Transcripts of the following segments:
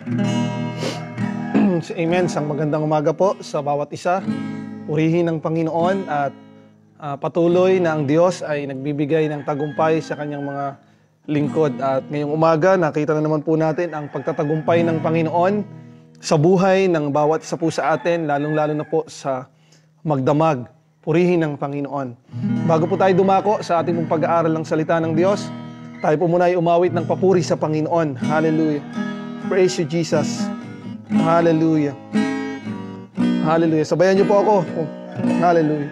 Amen. Isang magandang umaga po sa bawat isa. Purihin ng Panginoon at patuloy na ang Diyos ay nagbibigay ng tagumpay sa kanyang mga lingkod. At ngayong umaga, nakita na naman po natin ang pagtatagumpay ng Panginoon sa buhay ng bawat isa po sa atin, lalong-lalo na po sa magdamag. Purihin ng Panginoon. Bago po tayo dumako sa ating pag-aaral ng salita ng Diyos, tayo po muna ay umawit ng papuri sa Panginoon. Hallelujah. Praise you, Jesus. Hallelujah. Hallelujah. Sabayan niyo po ako. Hallelujah.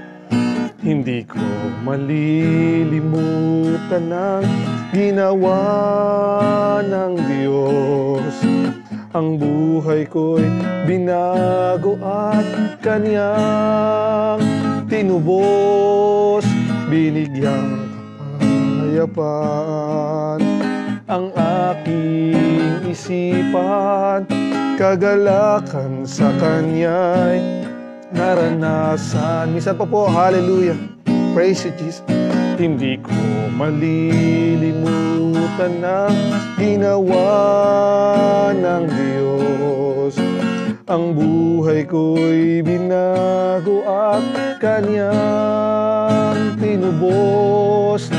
Hindi ko malilimutan ang ginawa ng Diyos. Ang buhay ko'y binago at Kanyang tinubos. Binigyang kapayapaan ang aking isipan. Kagalakan sa Kanya'y naranasan. Minsan pa po, hallelujah. Praise you, Jesus. Hindi ko malilimutan ang ginawa ng Diyos. Ang buhay ko'y binago at Kanyang tinubos.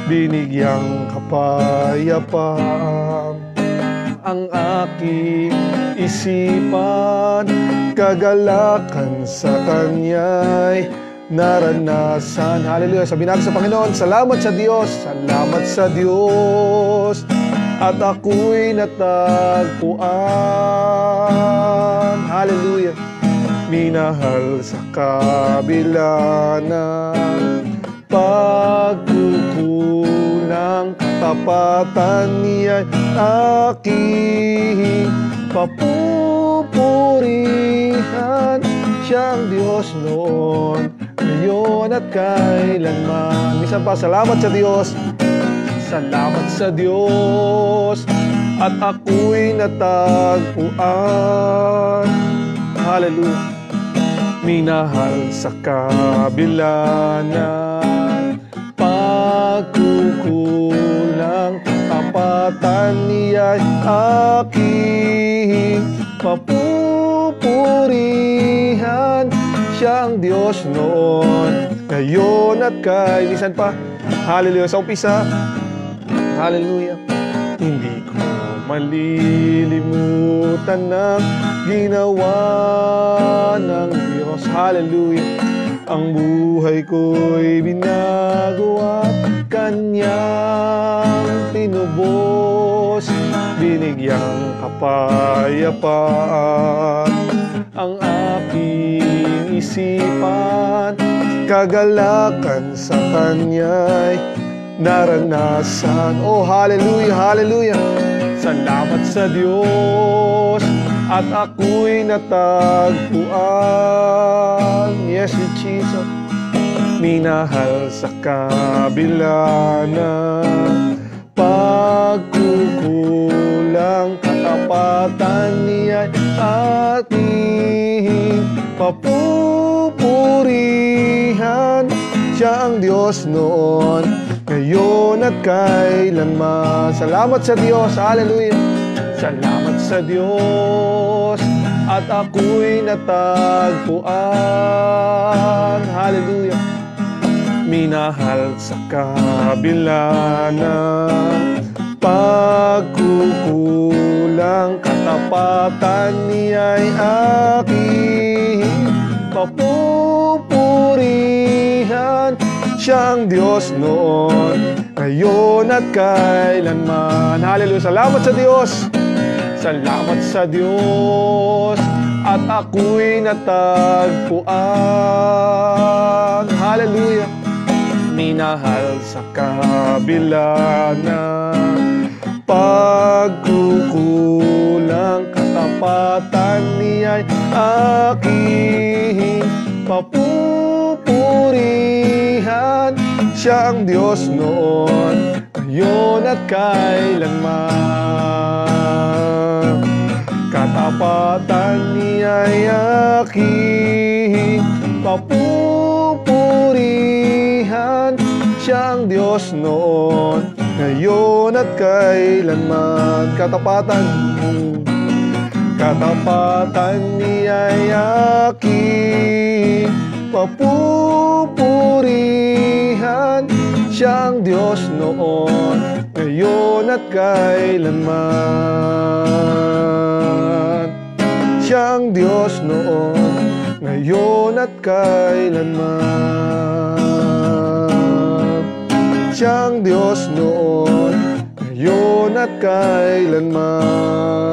Binigyang kapayapaan ang aking isipan. Kagalakan sa Kanya'y naranasan. Hallelujah. Sabi natin sa Panginoon, salamat sa Diyos. Salamat sa Diyos. At ako'y natagpuan. Hallelujah. Minahal sa kabila ng pagkukulang, katapatan niya'y aking papupurihan. Siyang Diyos noon, ngayon at kailanman. Minsan pa, salamat sa Diyos. Salamat sa Diyos. At ako'y natagpuan. Hallelujah. Minahal sa kabila ng pagkukulang, katapatan niya'y aking papupurihan. Siyang Diyos noon, ngayon at minsan pa. Hallelujah. Sa umpisa, hallelujah. Hindi ko malilimutan ang ginawa ng Diyos. Hallelujah. Ang buhay ko'y binago at Kanyang tinubos. Binigyang kapayapaan ang aking isipan. Kagalakan sa Kanya'y naranasan. Oh, hallelujah, hallelujah. Salamat sa Diyos. At ako'y natagpuan. Yes, Jesus. Minahal sa kabila ng pagkukulang, katapatan niya'y ating papupurihan. Siya ang Diyos noon, ngayon at kailanman. Salamat sa Diyos. Hallelujah. Salamat sa Diyos. At ako'y natagpuan. Hallelujah. Minahal sa kabila ng pagkukulang, katapatan niya'y aking papupurihan. Siyang Diyos noon, ngayon at kailanman. Hallelujah. Salamat sa Diyos. Salamat sa Diyos. At ako'y natagpuan. Hallelujah. Minahal sa kabila ng pagkukulang, katapatan niya'y aking papupurihan. Siya ang Diyos noon, ngayon at kailanman. Katapatan niya'y aking papupurihan. Siya ang Diyos noon, ngayon at kailanman. Katapatan, katapatan niya'y aking papupurihan. Siyang Diyos noon, ngayon at kailanman. Siyang Diyos noon, ngayon at kailanman. Siyang Diyos noon, ngayon at kailanman.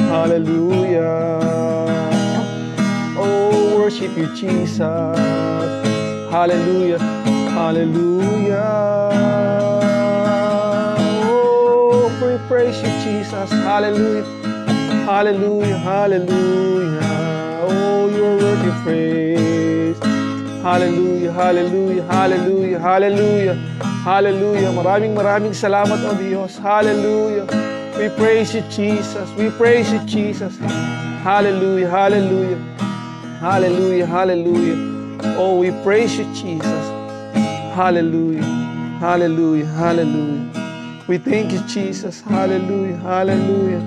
Hallelujah. Oh, worship you, Jesus. Hallelujah. Hallelujah. Oh, we praise you, Jesus. Hallelujah. Hallelujah. Hallelujah. Oh, you're worthy of praise. Hallelujah. Hallelujah. Hallelujah. Hallelujah. Hallelujah. Maraming salamat, O Diyos. Hallelujah. We praise you, Jesus. We praise you, Jesus. Hallelujah. Hallelujah. Hallelujah. Hallelujah. Oh, we praise you, Jesus. Hallelujah. Hallelujah. Hallelujah. We thank you, Jesus. Hallelujah. Hallelujah.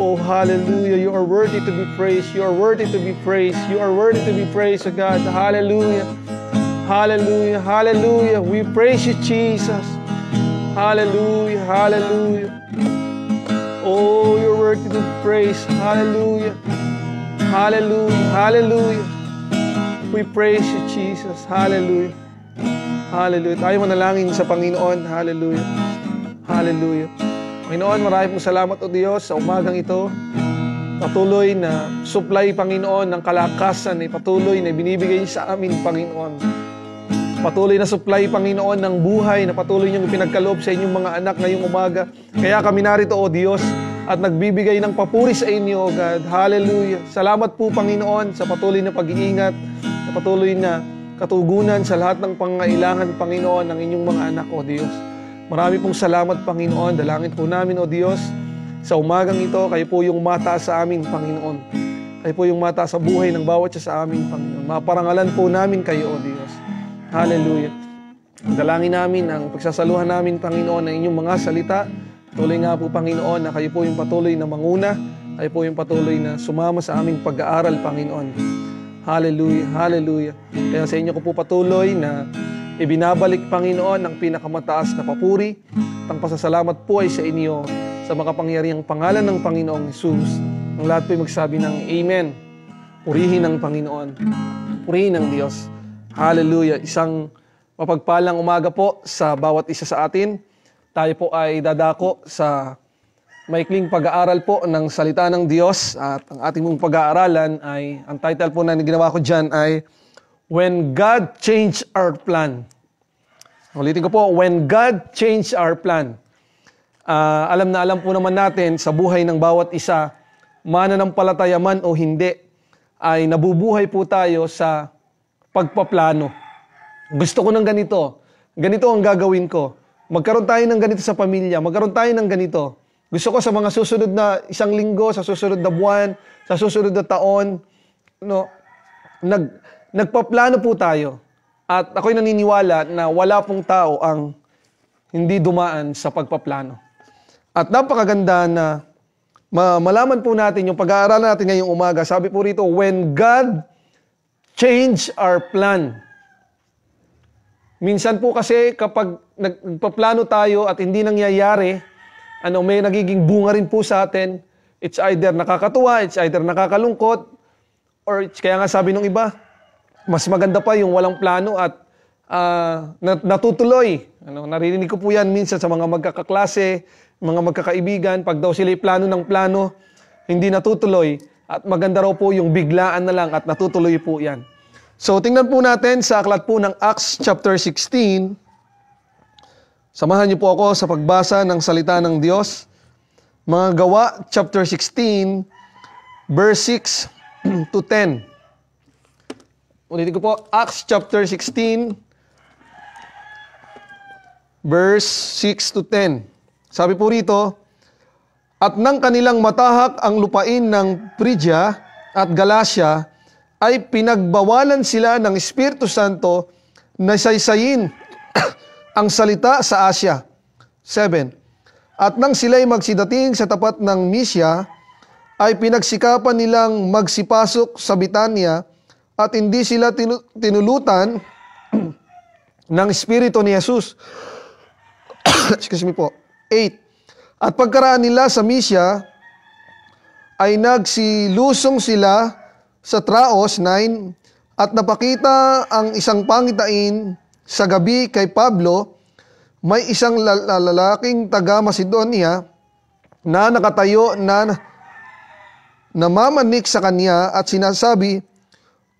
Oh, hallelujah. You are worthy to be praised. You are worthy to be praised. You are worthy to be praised, oh God. Hallelujah. Hallelujah. Hallelujah. We praise you, Jesus. Hallelujah. Hallelujah. Oh, you're worthy to be praised. Hallelujah. Hallelujah. Hallelujah. We praise you, Jesus. Hallelujah. Hallelujah. Tayo manalangin sa Panginoon. Hallelujah. Hallelujah. Panginoon, marami pong salamat, O Diyos, sa umagang ito. Patuloy na supply, Panginoon, ng kalakasan, patuloy na binibigay sa amin, Panginoon. Patuloy na supply, Panginoon, ng buhay na patuloy niyong pinagkaloob sa inyong mga anak ngayong umaga. Kaya kami narito, O Diyos, at nagbibigay ng papuri sa inyo, O God. Hallelujah. Salamat po, Panginoon, sa patuloy na pag-iingat, sa patuloy na katugunan sa lahat ng pangangailangan, Panginoon, ng inyong mga anak, O Diyos. Marami pong salamat, Panginoon. Dalangin po namin, O Diyos, sa umagang ito, kayo po yung mataas sa amin, Panginoon. Kayo po yung mataas sa buhay ng bawat isa sa amin, Panginoon. Maparangalan po namin kayo, O Diyos. Hallelujah. Dalangin namin ang pagsasaluhan namin, Panginoon, ng inyong mga salita. Tuloy nga po, Panginoon, na kayo po yung patuloy na manguna. Kayo po yung patuloy na sumama sa aming pag-aaral, Panginoon. Hallelujah, hallelujah. Kaya sa inyo ko po patuloy na ibinabalik, Panginoon, ang pinakamataas na papuri. Ang pasasalamat po ay sa inyo sa makapangyarihang pangalan ng Panginoong Hesus. Ang lahat po ay magsabi ng Amen. Purihin ng Panginoon. Purihin ng Diyos. Hallelujah. Isang mapagpalang umaga po sa bawat isa sa atin. Tayo po ay dadako sa maikling pag-aaral po ng salita ng Diyos. At ang ating mong pag-aaralan ay, ang title po na ginawa ko dyan ay When God Changed Our Plan. Ulitin ko po, When God Changed Our Plan. Alam na alam po naman natin sa buhay ng bawat isa, mananampalataya man o hindi, ay nabubuhay po tayo sa pagpaplano. Gusto ko ng ganito. Ganito ang gagawin ko. Magkaroon tayo ng ganito sa pamilya. Magkaroon tayo ng ganito. Gusto ko sa mga susunod na isang linggo, sa susunod na buwan, sa susunod na taon, nagpaplano po tayo. At ako'y naniniwala na wala pong tao ang hindi dumaan sa pagpaplano. At napakaganda na malaman po natin yung pag-aaral natin ngayong umaga. Sabi po rito, when God changed our plan. Minsan po kasi kapag nagpaplano tayo at hindi nangyayari, may nagiging bunga rin po sa atin. It's either nakakatuwa, it's either nakakalungkot, or kaya nga sabi ng iba, mas maganda pa yung walang plano at natutuloy. Naririnig ko po yan minsan sa mga magkakaklase, mga magkakaibigan, pag daw sila plano ng plano, hindi natutuloy. At maganda raw po yung biglaan na lang at natutuloy po yan. So tingnan po natin sa aklat po ng Acts chapter 16. Samahan niyo po ako sa pagbasa ng salita ng Diyos. Mga Gawa chapter 16, verse 6 to 10. Ulitin ko po, Acts chapter 16, verse 6 to 10. Sabi po rito, at nang kanilang matahak ang lupain ng Phrygia at Galatia, ay pinagbawalan sila ng Espiritu Santo na saysayin ang salita sa Asia. 7. At nang sila'y magsidating sa tapat ng Misya, ay pinagsikapan nilang magsipasok sa Bitanya at hindi sila tinulutan ng Espiritu ni Jesus. Excuse me po. 8. At pagkaraan nila sa Misya, ay nagsilusong sila sa Traos. 9. At napakita ang isang pangitain sa gabi kay Pablo. May isang lalaking taga Macedonia na nakatayo na namamanik sa kanya at sinasabi,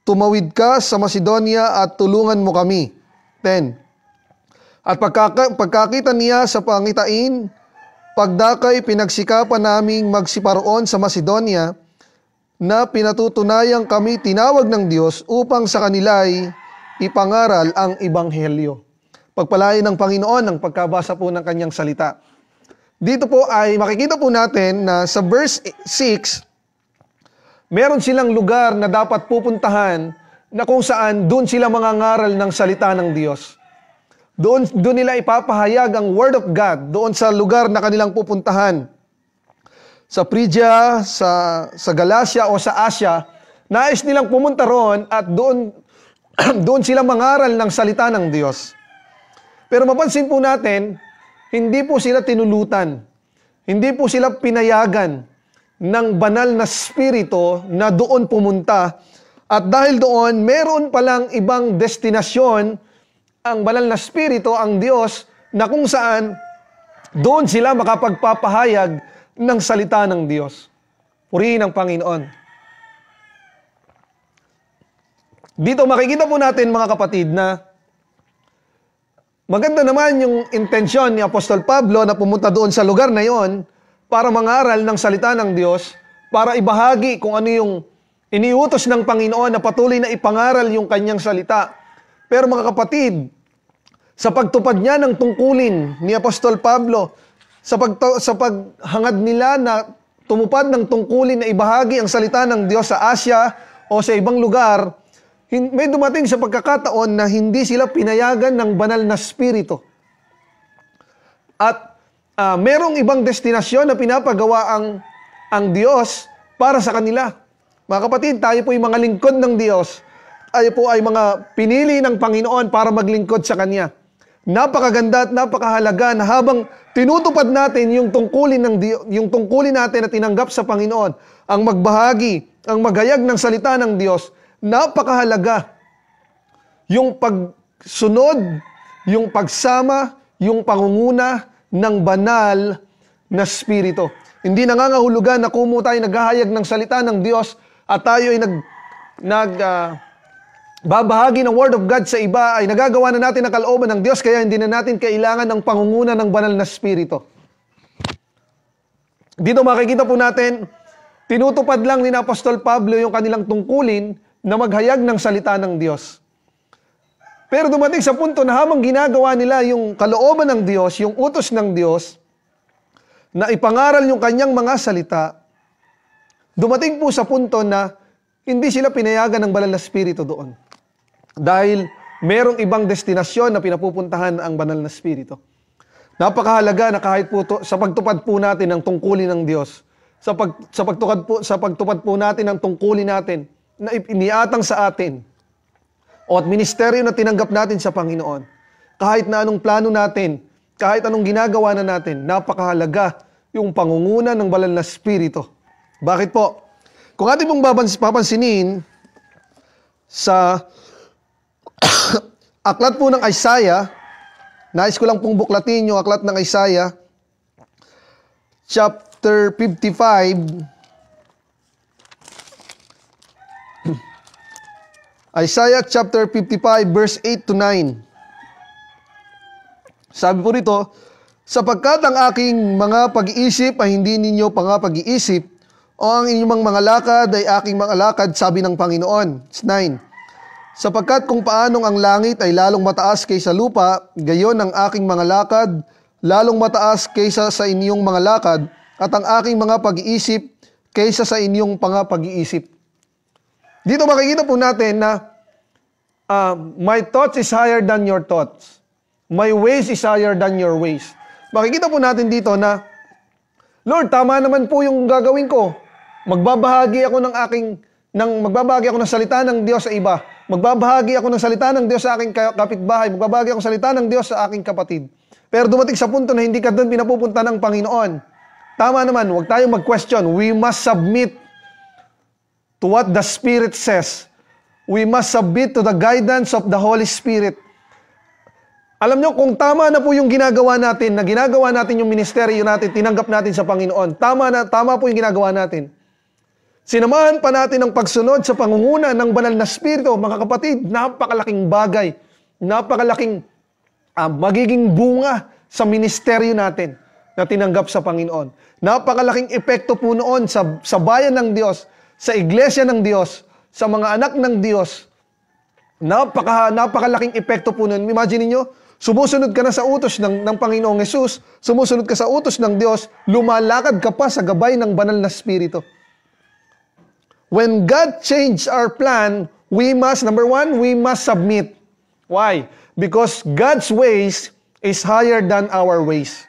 "Tumawid ka sa Macedonia at tulungan mo kami." 10. At pagkakita niya sa pangitain, pagdakay pinagsikapan naming magsiparoon sa Macedonia, na pinatutunayang kami tinawag ng Diyos upang sa kanila'y ipangaral ang Ebanghelyo. Pagpalain ng Panginoon ang pagkabasa po ng kanyang salita. Dito po ay makikita po natin na sa verse 6, meron silang lugar na dapat pupuntahan na kung saan doon sila mangangaral ng salita ng Diyos. Doon nila ipapahayag ang Word of God doon sa lugar na kanilang pupuntahan. Sa Phrygia, sa Galacia o sa Asia, nais nilang pumunta roon at doon sila mangaral ng salita ng Diyos. Pero mapansin po natin, hindi po sila tinulutan. Hindi po sila pinayagan ng banal na spirito na doon pumunta. At dahil doon, meron palang ibang destinasyon ang banal na spirito, ang Diyos, na kung saan doon sila makapagpapahayag ng salita ng Diyos. Purihin ang Panginoon. Dito makikita po natin, mga kapatid, na maganda naman yung intensyon ni Apostol Pablo na pumunta doon sa lugar na yon para mangaral ng salita ng Diyos, para ibahagi kung ano yung iniutos ng Panginoon na patuloy na ipangaral yung kanyang salita. Pero mga kapatid, sa pagtupad niya ng tungkulin ni Apostol Pablo, sa paghangad nila na tumupad ng tungkulin na ibahagi ang salita ng Diyos sa Asia o sa ibang lugar, may dumating sa pagkakataon na hindi sila pinayagan ng banal na spirito. At merong ibang destinasyon na pinapagawa ang Diyos para sa kanila. Mga kapatid, tayo po ay mga lingkod ng Diyos. Tayo po ay mga pinili ng Panginoon para maglingkod sa Kanya. Napakaganda at napakahalaga na habang tinutupad natin yung tungkulin ng Diyos, yung tungkulin natin na tinanggap sa Panginoon, ang magbahagi, ang maghayag ng salita ng Diyos, napakahalaga yung pagsunod, yung pagsama, yung pangunguna ng banal na spirito. Hindi nangangahulugan na kumo tayo naghahayag ng salita ng Diyos at tayo ay babahagi ng Word of God sa iba, ay nagagawa na natin ang kalooban ng Diyos, kaya hindi na natin kailangan ng pangunguna ng banal na spirito. Dito makikita po natin, tinutupad lang ni Apostol Pablo yung kanilang tungkulin na maghayag ng salita ng Diyos. Pero dumating sa punto na habang ginagawa nila yung kalooban ng Diyos, yung utos ng Diyos, na ipangaral yung kanyang mga salita, dumating po sa punto na hindi sila pinayagan ng banal na spirito doon. Dahil merong ibang destinasyon na pinapupuntahan ang banal na spirito. Napakahalaga na kahit po sa pagtupad po natin ng tungkulin ng Diyos, sa pagtupad po natin ng tungkulin natin, na iniatang sa atin o at ministeryo na tinanggap natin sa Panginoon, kahit na anong plano natin, kahit anong ginagawa na natin, napakahalaga yung pangunguna ng banal na spirito. Bakit po? Kung ating pong papansinin sa aklat po ng Isaiah, nais ko lang pong buklatin yung aklat ng Isaiah, chapter 55, Isaiah chapter 55 verse 8 to 9. Sabi po rito, sapagkat ang aking mga pag-iisip ay hindi ninyo pag-iisip, o ang inyong mga lakad ay aking mga lakad, sabi ng Panginoon. 9. Sapagkat kung paanong ang langit ay lalong mataas kaysa lupa, gayon ang aking mga lakad, lalong mataas kaysa sa inyong mga lakad, at ang aking mga pag-iisip kaysa sa inyong pag-iisip. Dito makikita po natin na my thoughts is higher than your thoughts. My ways is higher than your ways. Makikita po natin dito na Lord, tama naman po yung gagawin ko. Magbabahagi ako ng salita ng Diyos sa iba. Magbabahagi ako ng salita ng Diyos sa aking kapitbahay. Magbabahagi ako ng salita ng Diyos sa aking kapatid. Pero dumating sa punto na hindi ka doon pinapupunta ng Panginoon. Tama naman, huwag tayong mag-question. We must submit to what the Spirit says. We must submit to the guidance of the Holy Spirit. Alam nyo, kung tama na po yung ginagawa natin, na ginagawa natin yung ministeryo natin, tinanggap natin sa Panginoon, tama po yung ginagawa natin. Sinamahan pa natin ang pagsunod sa pangunguna ng banal na Espiritu, mga kapatid, napakalaking bagay, napakalaking magiging bunga sa ministeryo natin na tinanggap sa Panginoon. Napakalaking epekto po noon sa bayan ng Diyos, sa iglesia ng Diyos, sa mga anak ng Diyos. Napakalaking epekto po noon. Imagine niyo, sumusunod ka na sa utos ng Panginoong Hesus, sumusunod ka sa utos ng Diyos, lumalakad ka pa sa gabay ng banal na Espiritu. When God changed our plan, number one, we must submit. Why? Because God's ways is higher than our ways.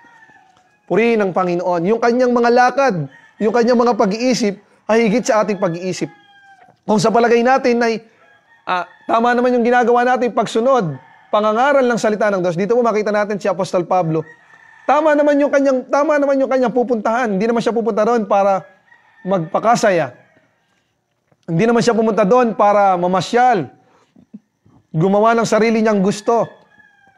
Purihin ng Panginoon. Yung kanyang mga lakad, yung kanyang mga pag-iisip, ay higit sa ating pag-iisip. Kung sa palagay natin ay tama naman yung ginagawa natin pagsunod, pangangaral ng salita ng Diyos. Dito po makita natin si Apostol Pablo. Tama naman yung kanyang pupuntahan. Hindi naman siya pupunta doon para magpakasaya. Hindi naman siya pumunta doon para mamasyal. Gumawa ng sarili niyang gusto.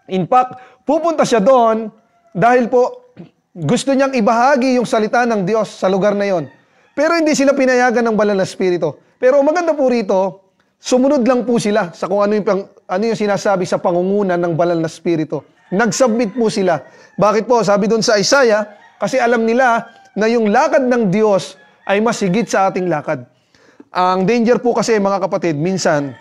In fact, pupunta siya doon dahil po gusto niyang ibahagi yung salita ng Diyos sa lugar na yon. Pero hindi sila pinayagan ng banal na Espiritu. Pero maganda po rito, sumunod lang po sila sa kung ano yung sinasabi sa pangunguna ng banal na Espiritu. Nag-submit po sila. Bakit po? Sabi doon sa Isaiah, kasi alam nila na yung lakad ng Diyos ay mas higit sa ating lakad. Ang danger po kasi, mga kapatid, minsan,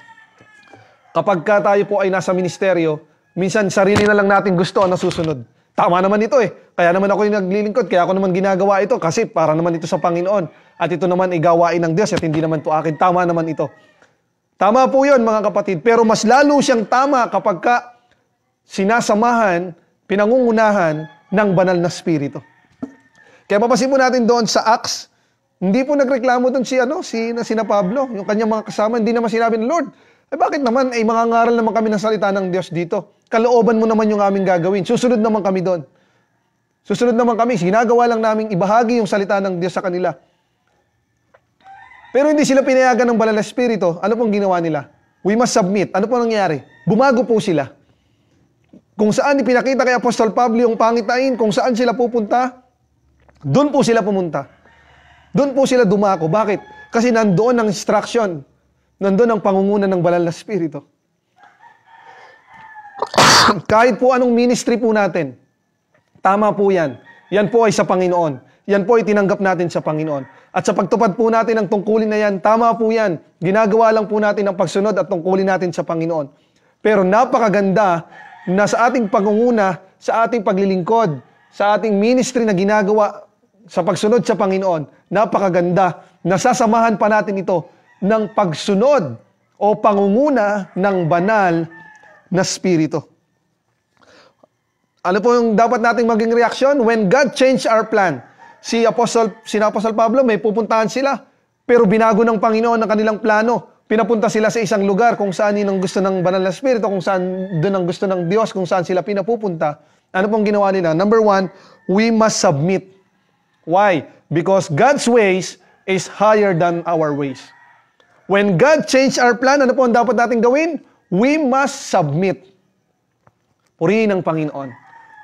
kapag tayo po ay nasa ministeryo, minsan sarili na lang natin gusto ang nasusunod. Tama naman ito eh. Kaya naman ako yung naglilingkod, kaya ako naman ginagawa ito kasi para naman ito sa Panginoon. At ito naman ay gawain ng Diyos at hindi naman to akin. Tama naman ito. Tama po yun, mga kapatid. Pero mas lalo siyang tama kapag sinasamahan, pinangungunahan ng banal na Espiritu. Kaya papasin po natin doon sa Acts, hindi po nagreklamo doon sina Pablo, yung kanyang mga kasama, hindi naman sinabi ng Lord, bakit naman, mga ngaral naman kami ng salita ng Diyos dito. Kalooban mo naman yung aming gagawin. Susunod naman kami doon. Susunod naman kami. Ginagawa lang namin ibahagi yung salita ng Diyos sa kanila. Pero hindi sila pinayagan ng banal na Espiritu. Ano pong ginawa nila? We must submit. Ano pong nangyari? Bumago po sila. Kung saan ipinakita kay Apostol Pablo yung pangitain, kung saan sila pupunta, doon po sila pumunta. Doon po sila dumako. Bakit? Kasi nandoon ang instruction. Nandoon ang pangunguna ng banal na Espiritu. Kahit po anong ministry po natin, tama po yan. Yan po ay sa Panginoon. Yan po ay tinanggap natin sa Panginoon. At sa pagtupad po natin ng tungkulin na yan, tama po yan. Ginagawa lang po natin ang pagsunod at tungkulin natin sa Panginoon. Pero napakaganda na sa ating pangunguna, sa ating paglilingkod, sa ating ministry na ginagawa sa pagsunod sa Panginoon, napakaganda na sasamahan pa natin ito ng pagsunod o pangunguna ng banal na Espiritu. Ano po yung dapat nating maging reaksyon? When God changed our plan, si Apostol Pablo, may pupuntahan sila, pero binago ng Panginoon ang kanilang plano. Pinapunta sila sa isang lugar kung saan yun ang gusto ng banal na Espiritu, kung saan doon ang gusto ng Diyos, kung saan sila pinapupunta. Ano pong ginawa nila? Number one, we must submit. Why? Because God's ways is higher than our ways. When God changed our plan, ano po ang dapat natin gawin? We must submit. Purihin ng Panginoon.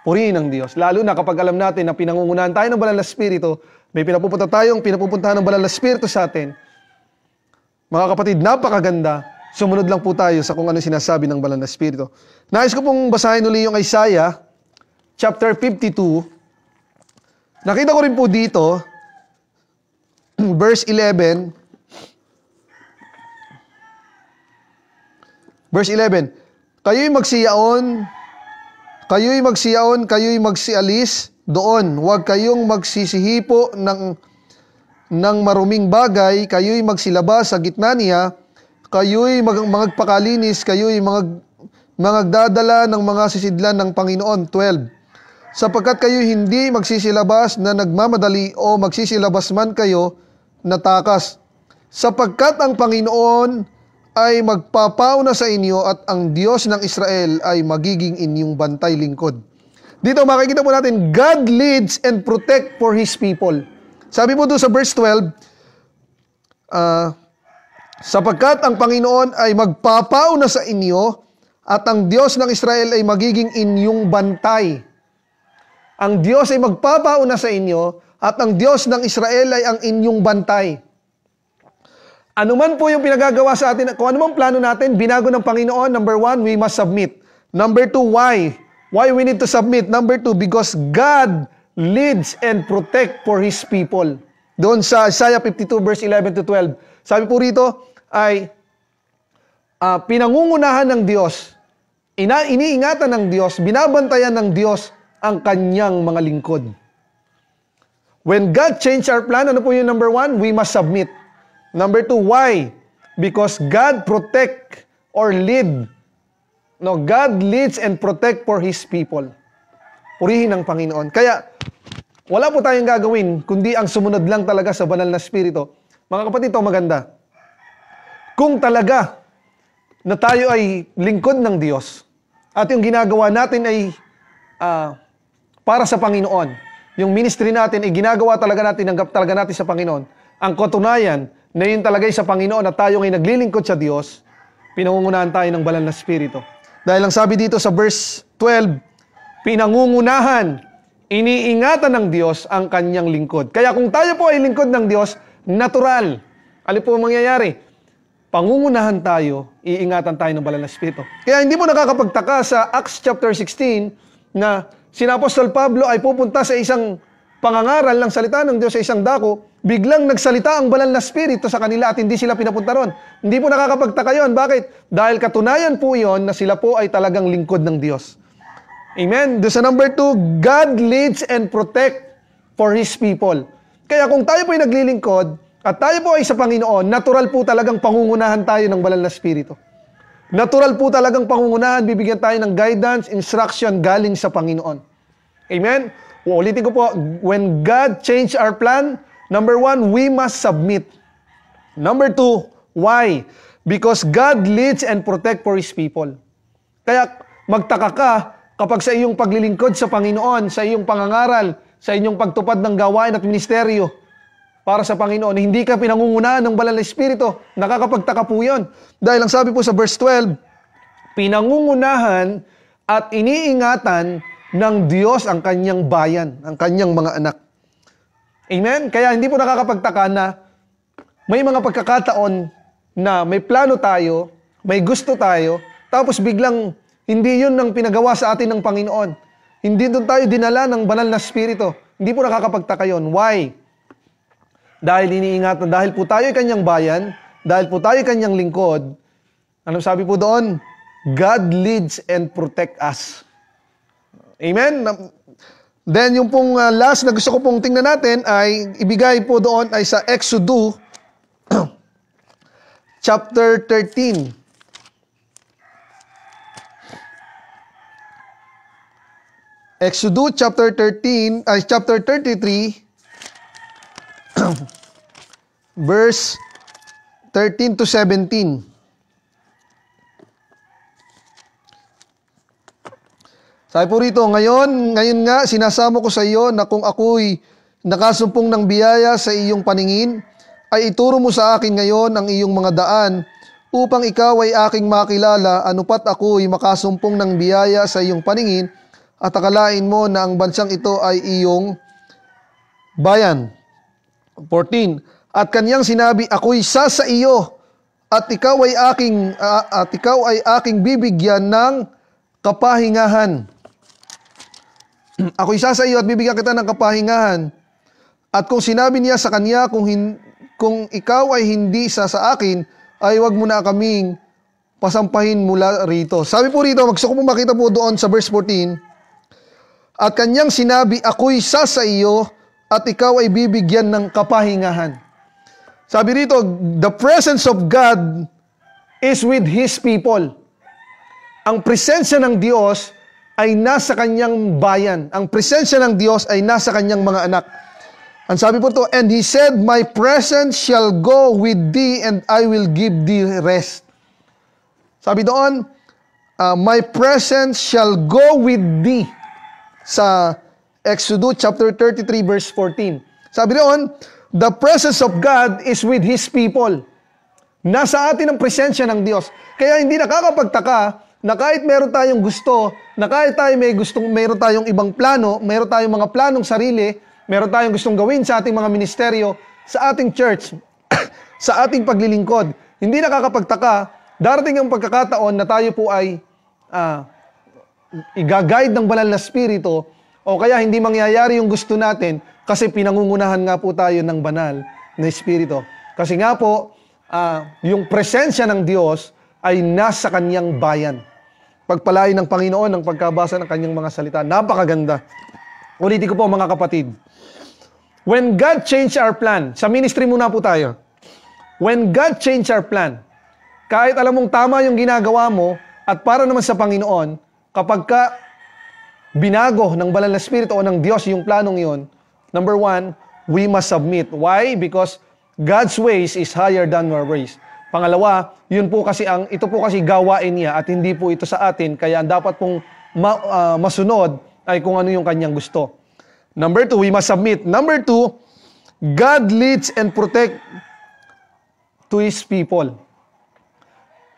Purihin ng Diyos. Lalo na kapag alam natin na pinangungunahan tayo ng banal na Espiritu, may pinapupuntahan ng banal na Espiritu sa atin. Mga kapatid, napakaganda. Sumunod lang po tayo sa kung ano sinasabi ng banal na Espiritu. Nais ko pong basahin uli yung Isaiah, chapter 52. Nakita ko rin po dito, verse 11. Verse 11, kayo'y magsiyaon, kayo'y magsialis doon. Huwag kayong magsisihipo ng maruming bagay, kayo'y magsilabas sa gitna niya, kayo'y magpakalinis, kayo'y magdadala ng mga sisidlan ng Panginoon. 12, sapagkat kayo hindi magsisilabas na nagmamadali o magsisilabas man kayo na takas. Sapagkat ang Panginoon ay magpapauna sa inyo at ang Diyos ng Israel ay magiging inyong bantay lingkod. Dito makikita po natin, God leads and protect for His people. Sabi po doon sa verse 12, sapagkat ang Panginoon ay magpapauna sa inyo at ang Diyos ng Israel ay magiging inyong bantay. Ang Diyos ay magpapauna sa inyo at ang Diyos ng Israel ay ang inyong bantay. Ano man po yung pinagagawa sa atin, kung ano man plano natin, binago ng Panginoon. Number 1, we must submit. Number 2, why? Why we need to submit? Number 2, because God leads and protect for His people. Doon sa Isaiah 52 verse 11 to 12. Sabi po rito ay pinangungunahan ng Diyos, iniingatan ng Diyos, binabantayan ng Diyos ang kanyang mga lingkod. When God changed our plan, ano po yung number 1? We must submit. Number 2, why? Because God protect or lead. No, God leads and protect for His people. Purihin ng Panginoon. Kaya, wala po tayong gagawin, kundi ang sumunod lang talaga sa banal na Espiritu. Mga kapatid, ito maganda. Kung talaga na tayo ay lingkod ng Diyos, at yung ginagawa natin ay para sa Panginoon, yung ministry natin ay ginagawa talaga natin, tinanggap talaga natin sa Panginoon, ang katunayan na yun talagay sa Panginoon at tayo ay naglilingkod sa Diyos, pinangungunahan tayo ng banal na Espiritu. Dahil ang sabi dito sa verse 12, pinangungunahan, iniingatan ng Diyos ang kanyang lingkod. Kaya kung tayo po ay lingkod ng Diyos, natural. Ano po ang mangyayari? Pangungunahan tayo, iingatan tayo ng banal na Espiritu. Kaya hindi mo nakakapagtaka sa Acts chapter 16 na si Apostol Pablo ay pupunta sa isang pangangaral ng salita ng Diyos sa isang dako, biglang nagsalita ang banal na Espiritu sa kanila at hindi sila pinapunta ron. Hindi po nakakapagtaka yun. Bakit? Dahil katunayan po yon na sila po ay talagang lingkod ng Diyos. Amen? Doon sa number 2, God leads and protect for His people. Kaya kung tayo po ay naglilingkod at tayo po ay sa Panginoon, natural po talagang pangungunahan tayo ng banal na Espiritu. Natural po talagang pangungunahan, bibigyan tayo ng guidance, instruction galing sa Panginoon. Amen? Uulitin ko po, when God changed our plan, number 1, we must submit. Number 2, why? Because God leads and protect for His people. Kaya magtaka ka kapag sa iyong paglilingkod sa Panginoon, sa iyong pangangaral, sa inyong pagtupad ng gawain at ministeryo para sa Panginoon, hindi ka pinangungunahan ng banal na Espiritu. Nakakapagtaka po yun. Dahil ang sabi po sa verse 12, pinangungunahan at iniingatan ng Diyos ang kanyang bayan, ang kanyang mga anak. Amen? Kaya hindi po nakakapagtaka na may mga pagkakataon na may plano tayo, may gusto tayo, tapos biglang hindi yun ang pinagawa sa atin ng Panginoon. Hindi doon tayo dinala ng banal na Espiritu. Hindi po nakakapagtaka yun. Why? Dahil iniingatan, dahil po tayo kanyang bayan, dahil po tayo kanyang lingkod, anong sabi po doon? God leads and protect us. Amen? Then, yung pong last na gusto ko pong tingnan natin ay ibigay po doon ay sa Exodus chapter 13. Exodus chapter 13, ay chapter 33, verse 13 to 17. Sabi po rito, ngayon nga, sinasamo ko sa iyo na kung ako'y nakasumpong ng biyaya sa iyong paningin, ay ituro mo sa akin ngayon ang iyong mga daan, upang ikaw ay aking makilala, anupat ako'y makasumpong ng biyaya sa iyong paningin, at akalain mo na ang bansang ito ay iyong bayan. 14. At kanyang sinabi, ako'y sa iyo, at ikaw ay aking bibigyan ng kapahingahan. Ako'y sa iyo at bibigyan kita ng kapahingahan. At kung sinabi niya sa kanya, kung ikaw ay hindi sa akin, ay wag mo na kaming pasampahin mula rito. Sabi po rito, gusto ko po makita po doon sa verse 14, at kanyang sinabi, ako'y sa iyo at ikaw ay bibigyan ng kapahingahan. Sabi rito, the presence of God is with His people. Ang presensya ng Diyos ay nasa kanyang bayan. Ang presensya ng Diyos ay nasa kanyang mga anak. Ang sabi po to, and He said, my presence shall go with thee and I will give thee rest. Sabi doon, my presence shall go with thee. Sa Exodus chapter 33 verse 14. Sabi doon, the presence of God is with His people. Nasa atin ang presensya ng Diyos. Kaya hindi nakakapagtaka na kahit meron tayong gusto, na kahit tayo meron tayong ibang plano, meron tayong mga planong sarili, meron tayong gustong gawin sa ating mga ministeryo, sa ating church, sa ating paglilingkod, hindi nakakapagtaka, darating ang pagkakataon na tayo po ay i-guide ng banal na spirito, o kaya hindi mangyayari yung gusto natin kasi pinangungunahan nga po tayo ng banal na spirito. Kasi nga po, yung presensya ng Diyos ay nasa kanyang bayan. Pagpalain ng Panginoon ang pagkabasa ng kanyang mga salita. Napakaganda. Ulitin ko po mga kapatid. When God changed our plan, sa ministry muna po tayo. When God changed our plan, kahit alam mong tama yung ginagawa mo, at para naman sa Panginoon, kapag ka binago ng banal na spirito o ng Diyos yung planong yon, number one, we must submit. Why? Because God's ways is higher than our ways. Pangalawa, ito po kasi gawain niya at hindi po ito sa atin, kaya dapat pong masunod ay kung ano yung kanyang gusto. Number two, we must submit. Number two, God leads and protect to His people.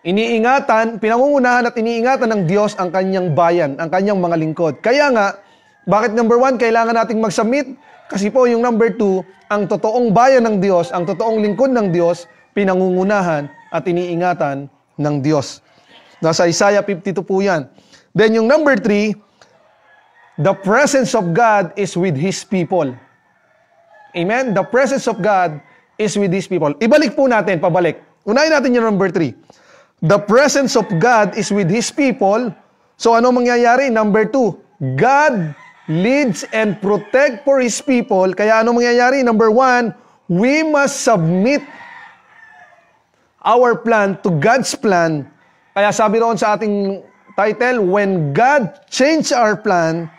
Pinangungunahan at iniingatan ng Diyos ang kanyang bayan, ang kanyang mga lingkod. Kaya nga, bakit number one, kailangan nating mag-submit? Kasi po yung number two, ang totoong bayan ng Diyos, ang totoong lingkod ng Diyos, pinangungunahan at iniingatan ng Diyos. Nasa Isaiah 52 po yan. Then yung number 3, the presence of God is with His people. Amen? The presence of God is with His people. Ibalik po natin, pabalik. Unahin natin yung number 3. The presence of God is with His people. So ano mangyayari? Number 2, God leads and protect for His people. Kaya ano mangyayari? Number 1, we must submit our plan to God's plan. Kaya sabi roon sa ating title, when God changed our plan,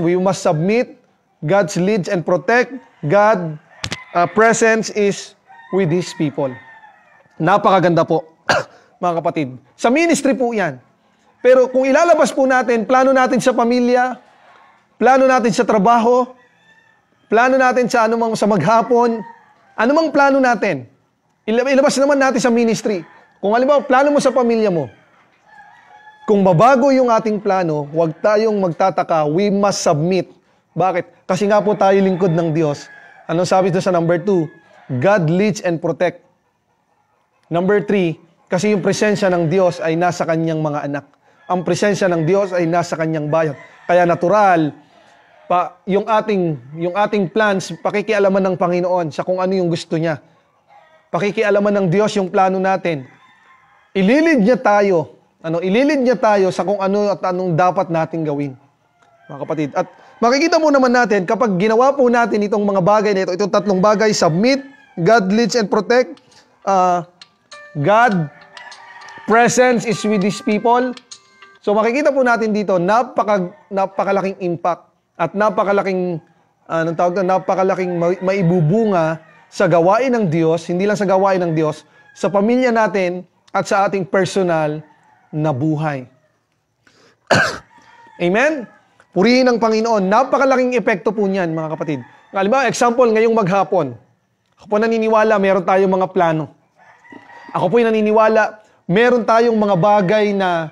we must submit, God's leads and protect, God presence is with His people. Napakaganda po, mga kapatid. Sa ministry po yan. Pero kung ilalabas po natin, plano natin sa pamilya, plano natin sa trabaho, plano natin sa sa maghapon, anumang plano natin, ilabas naman natin sa ministry. Kung halimbawa, plano mo sa pamilya mo, kung mabago yung ating plano, huwag tayong magtataka, we must submit. Bakit? Kasi nga po tayo lingkod ng Diyos. Anong sabi ito sa number 2? God leads and protect. Number 3, kasi yung presensya ng Diyos ay nasa kanyang mga anak. Ang presensya ng Diyos ay nasa kanyang bayan. Kaya natural, yung ating plans, pakikialaman ng Panginoon sa kung ano yung gusto niya. Pakikialaman ng Diyos yung plano natin. Ililid niya tayo sa kung ano at anong dapat nating gawin. Mga kapatid. At makikita mo naman natin, kapag ginawa po natin itong mga bagay na ito, itong tatlong bagay, submit, God leads and protect, God presence is with His people. So makikita po natin dito, napakalaking impact at napakalaking maibubunga sa gawain ng Diyos, hindi lang sa gawain ng Diyos, sa pamilya natin at sa ating personal na buhay. Amen? Purihin ng Panginoon. Napakalaking epekto po niyan, mga kapatid. Halimbawa, example, ngayong maghapon. Ako po naniniwala, meron tayong mga plano. Ako po naniniwala, meron tayong mga bagay na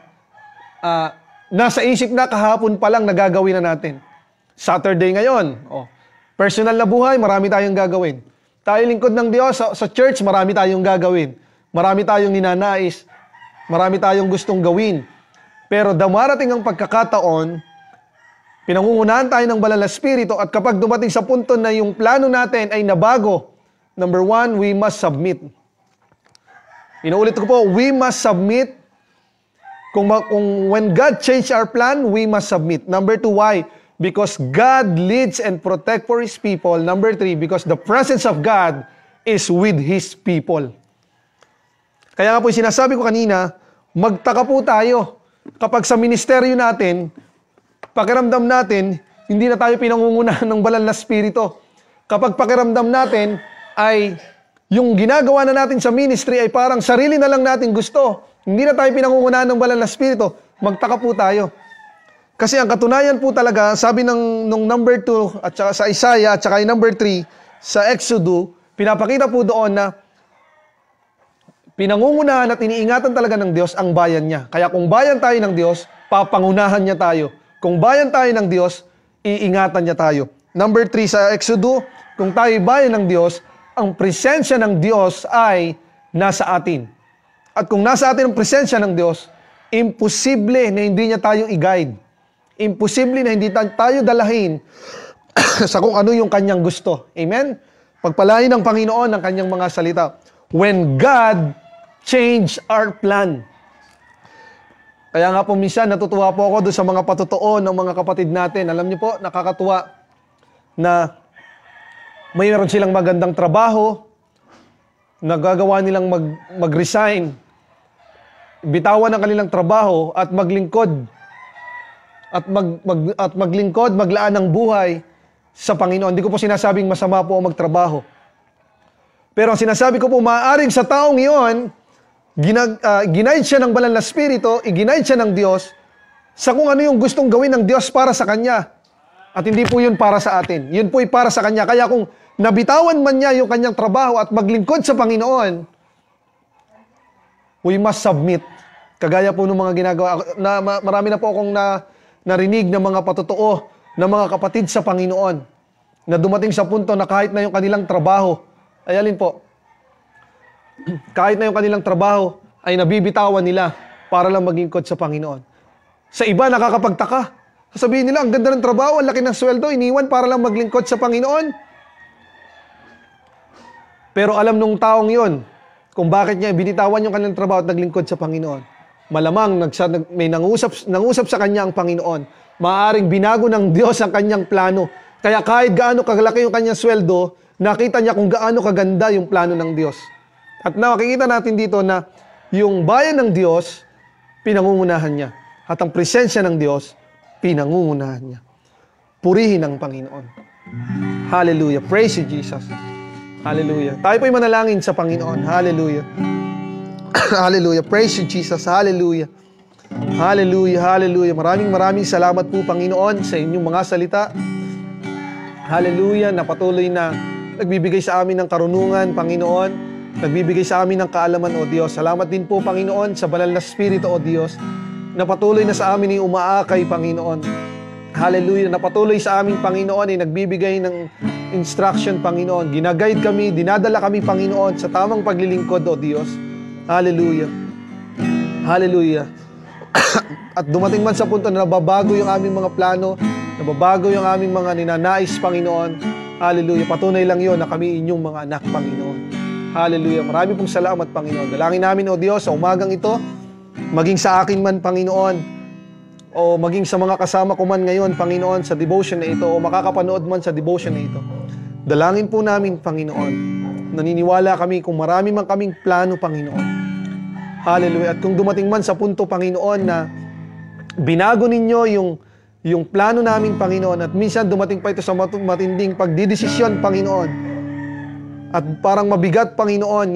nasa isip na kahapon pa lang nagagawin na natin. Saturday ngayon. Personal na buhay, marami tayong gagawin. Tayo lingkod ng Diyos, sa church, marami tayong gagawin. Marami tayong ninanais. Marami tayong gustong gawin. Pero dumarating ang pagkakataon, pinangungunahan tayo ng banal na spirito at kapag dumating sa punto na yung plano natin ay nabago, number 1, we must submit. Inuulit ko po, we must submit. When God changed our plan, we must submit. Number 2, why? Because God leads and protect for His people. Number 3, because the presence of God is with His people. Kaya nga po sinasabi ko kanina, magtaka po tayo. kapag sa ministeryo natin, pakiramdam natin, hindi na tayo pinangungunahan ng banal na Espiritu. Kapag pakiramdam natin ay yung ginagawa na natin sa ministry ay parang sarili na lang natin gusto, hindi na tayo pinangungunahan ng banal na Espiritu, magtaka po tayo. Kasi ang katunayan po talaga, sabi nung number 2 at saka sa Isaiah at saka yung number 3 sa Exodus, pinapakita po doon na pinangungunahan at iniingatan talaga ng Diyos ang bayan niya. Kaya kung bayan tayo ng Diyos, papangunahan niya tayo. Kung bayan tayo ng Diyos, iingatan niya tayo. Number 3 sa Exodus, kung tayo bayan ng Diyos, ang presensya ng Diyos ay nasa atin. At kung nasa atin ang presensya ng Diyos, imposible na hindi niya tayo i-guide. Imposible na hindi tayo dalahin sa kung ano yung kanyang gusto. Amen? Pagpalain ng Panginoon ang kanyang mga salita. When God changed our plan. Kaya nga po minsan natutuwa po ako doon sa mga patotoo ng mga kapatid natin. Alam niyo po, nakakatuwa na mayroon silang magandang trabaho, nagagawa nilang mag-resign, bitawan ang kanilang trabaho at maglingkod at maglingkod, maglaan ng buhay sa Panginoon. Hindi ko po sinasabing masama po ang magtrabaho. Pero ang sinasabi ko po, maaaring sa taong iyon, ginaid siya ng banal na Espiritu, iginaid siya ng Diyos sa kung ano yung gustong gawin ng Diyos para sa kanya. At hindi po yun para sa atin. Yun po ay para sa kanya. Kaya kung nabitawan man niya yung kanyang trabaho at maglingkod sa Panginoon, we must submit. Kagaya po ng mga ginagawa. Marami na po akong narinig ng mga patotoo ng mga kapatid sa Panginoon na dumating sa punto na kahit na yung kanilang trabaho, ay alin po, kahit na yung kanilang trabaho ay nabibitawan nila para lang maglingkod sa Panginoon. Sa iba, nakakapagtaka. Sasabihin nila, ang ganda ng trabaho, ang laki ng sweldo, iniwan para lang maglingkod sa Panginoon. Pero alam nung taong yon kung bakit niya binitawan yung kanilang trabaho at naglingkod sa Panginoon. Malamang may nangusap sa kanya ang Panginoon. Maaaring binago ng Diyos ang kanyang plano. Kaya kahit gaano kagalaki yung kanyang sweldo, nakita niya kung gaano kaganda yung plano ng Diyos. At nakikita natin dito na yung bayan ng Diyos, pinangungunahan niya. At ang presensya ng Diyos, pinangungunahan niya. Purihin ang Panginoon. Hallelujah. Praise you, Jesus. Hallelujah. Tayo po'y manalangin sa Panginoon. Hallelujah. Hallelujah. Praise you, Jesus. Hallelujah. Hallelujah. Hallelujah. Maraming salamat po, Panginoon, sa inyong mga salita. Hallelujah. Na patuloy na nagbibigay sa amin ng karunungan, Panginoon. Nagbibigay sa amin ng kaalaman, O Diyos. Salamat din po, Panginoon, sa banal na Espiritu, O Diyos, na patuloy na sa amin yung umaakay, Panginoon. Hallelujah. Na patuloy sa amin, Panginoon, ay nagbibigay ng instruction, Panginoon. Ginaguide kami, dinadala kami, Panginoon, sa tamang paglilingkod, O Diyos. Hallelujah. Hallelujah. At dumating man sa punto na nababago yung aming mga plano, nababago yung aming mga ninanais, Panginoon. Hallelujah. Patunay lang yon na kami inyong mga anak, Panginoon. Hallelujah. Marami pong salamat, Panginoon. Dalangin namin, O Diyos, sa umagang ito, maging sa akin man, Panginoon, o maging sa mga kasama ko man ngayon, Panginoon, sa devotion na ito, o makakapanood man sa devotion na ito. Dalangin po namin, Panginoon. Naniniwala kami kung marami man kaming plano, Panginoon. Hallelujah. At kung dumating man sa punto, Panginoon, na binago ninyo yung plano namin, Panginoon, at minsan dumating pa ito sa matinding pagdidesisyon, Panginoon, at parang mabigat, Panginoon,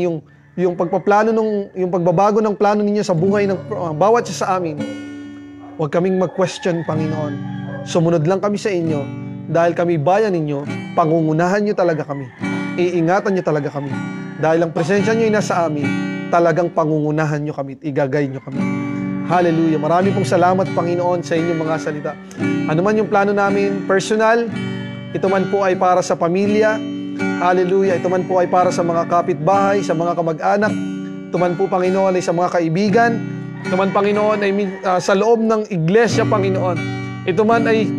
yung pagpaplano yung pagbabago ng plano ninyo sa buhay ng bawat isa sa amin, huwag kaming mag-question, Panginoon. Sumunod lang kami sa inyo dahil kami bayan ninyo, pangungunahan nyo talaga kami. Iingatan nyo talaga kami. Dahil ang presensya nyo ay nasa amin, talagang pangungunahan nyo kami at igagay nyo kami. Hallelujah. Marami pong salamat, Panginoon, sa inyong mga salita. Ano man yung plano namin, personal, ito man po ay para sa pamilya. Hallelujah. Ito man po ay para sa mga kapitbahay, sa mga kamag-anak. Ito man po, Panginoon, ay sa mga kaibigan. Ito man, Panginoon, ay sa loob ng iglesia, Panginoon. Ito man ay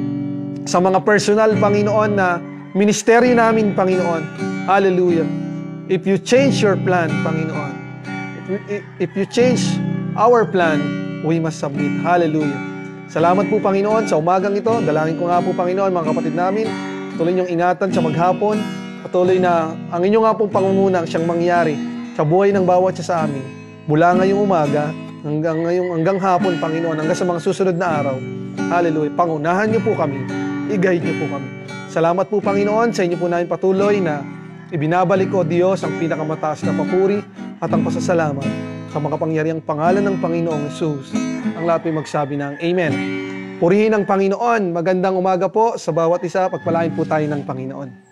sa mga personal, Panginoon, na ministeryo namin, Panginoon. Hallelujah. If you change your plan, Panginoon, if you change our plan, we must submit. Hallelujah. Salamat po, Panginoon, sa umagang ito. Dalangin ko nga po, Panginoon, mga kapatid namin, patuloy niyong ingatan sa maghapon. Patuloy na ang inyo nga pong pangungunang siyang mangyari sa buhay ng bawat isa sa amin. Mula ngayong umaga hanggang hapon, Panginoon, hanggang sa mga susunod na araw. Hallelujah. Pangunahan niyo po kami. I-guide niyo po kami. Salamat po, Panginoon, sa inyo po namin patuloy na ibinabalik, O Diyos, ang pinakamataas na papuri at ang pasasalamat sa makapangyariang pangalan ng Panginoong Jesus. Ang lahat ay magsabi ng Amen. Purihin ang Panginoon. Magandang umaga po sa bawat isa. Pagpalain po tayo ng Panginoon.